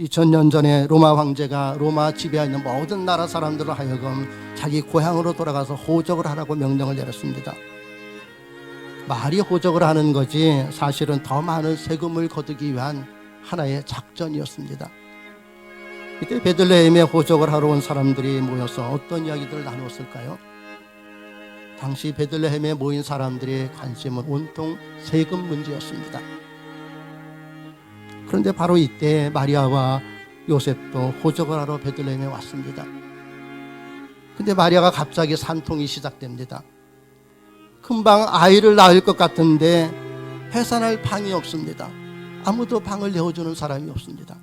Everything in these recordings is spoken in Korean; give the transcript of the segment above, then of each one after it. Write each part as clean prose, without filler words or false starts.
2000년 전에 로마 황제가 로마 지배하에 있는 모든 나라 사람들을 하여금 자기 고향으로 돌아가서 호적을 하라고 명령을 내렸습니다. 말이 호적을 하는 거지 사실은 더 많은 세금을 거두기 위한 하나의 작전이었습니다. 이때 베들레헴에 호적을 하러 온 사람들이 모여서 어떤 이야기들을 나누었을까요? 당시 베들레헴에 모인 사람들의 관심은 온통 세금 문제였습니다. 그런데 바로 이때 마리아와 요셉도 호적을 하러 베들레헴에 왔습니다. 근데 마리아가 갑자기 산통이 시작됩니다. 금방 아이를 낳을 것 같은데 해산할 방이 없습니다. 아무도 방을 내어주는 사람이 없습니다.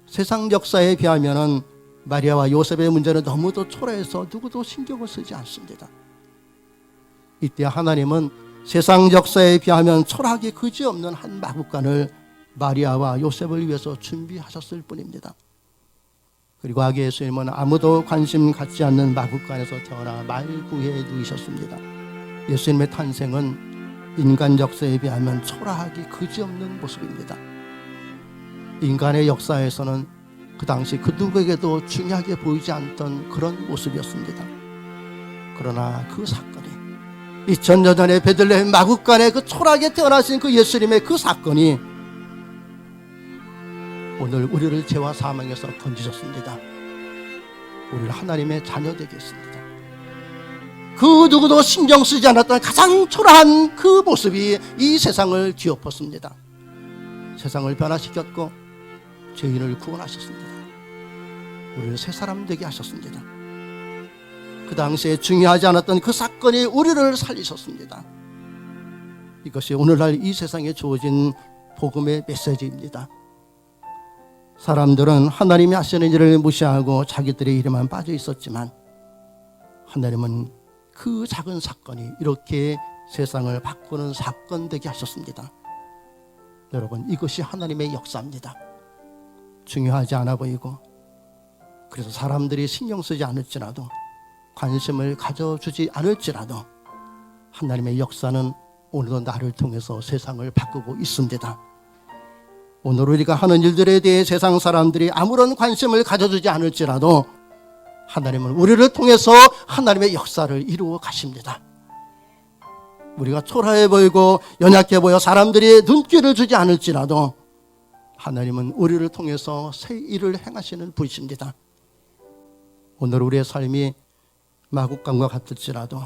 세상 역사에 비하면 마리아와 요셉의 문제는 너무도 초라해서 누구도 신경을 쓰지 않습니다. 이때 하나님은 세상 역사에 비하면 초라하게 그지없는 한 마구간을 마리아와 요셉을 위해서 준비하셨을 뿐입니다. 그리고 아기 예수님은 아무도 관심 갖지 않는 마구간에서 태어나 말구에 누이셨습니다. 예수님의 탄생은 인간 역사에 비하면 초라하기 그지없는 모습입니다. 인간의 역사에서는 그 당시 그 누구에게도 중요하게 보이지 않던 그런 모습이었습니다. 그러나 그 사건이 2000년 전에 베들레헴 마구간에 그 초라하게 태어나신 그 예수님의 그 사건이 오늘 우리를 죄와 사망에서 건지셨습니다. 우리를 하나님의 자녀 되게 했습니다. 그 누구도 신경 쓰지 않았던 가장 초라한 그 모습이 이 세상을 뒤엎었습니다. 세상을 변화시켰고 죄인을 구원하셨습니다. 우리를 새 사람 되게 하셨습니다. 그 당시에 중요하지 않았던 그 사건이 우리를 살리셨습니다. 이것이 오늘날 이 세상에 주어진 복음의 메시지입니다. 사람들은 하나님이 하시는 일을 무시하고 자기들의 일에만 빠져 있었지만 하나님은 그 작은 사건이 이렇게 세상을 바꾸는 사건 되게 하셨습니다. 여러분, 이것이 하나님의 역사입니다. 중요하지 않아 보이고 그래서 사람들이 신경 쓰지 않을지라도 관심을 가져주지 않을지라도 하나님의 역사는 오늘도 나를 통해서 세상을 바꾸고 있습니다. 오늘 우리가 하는 일들에 대해 세상 사람들이 아무런 관심을 가져주지 않을지라도 하나님은 우리를 통해서 하나님의 역사를 이루어 가십니다. 우리가 초라해 보이고 연약해 보여 사람들이 눈길을 주지 않을지라도 하나님은 우리를 통해서 새 일을 행하시는 분이십니다. 오늘 우리의 삶이 마국간과 같을지라도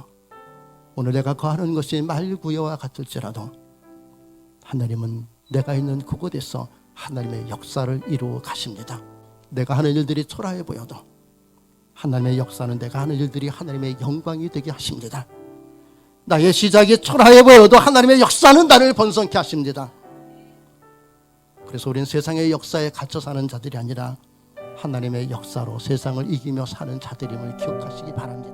오늘 내가 거하는 것이 말구여와 같을지라도 하나님은 내가 있는 그곳에서 하나님의 역사를 이루어 가십니다. 내가 하는 일들이 초라해 보여도 하나님의 역사는 내가 하는 일들이 하나님의 영광이 되게 하십니다. 나의 시작이 초라해 보여도 하나님의 역사는 나를 번성케 하십니다. 그래서 우리는 세상의 역사에 갇혀 사는 자들이 아니라 하나님의 역사로 세상을 이기며 사는 자들임을 기억하시기 바랍니다.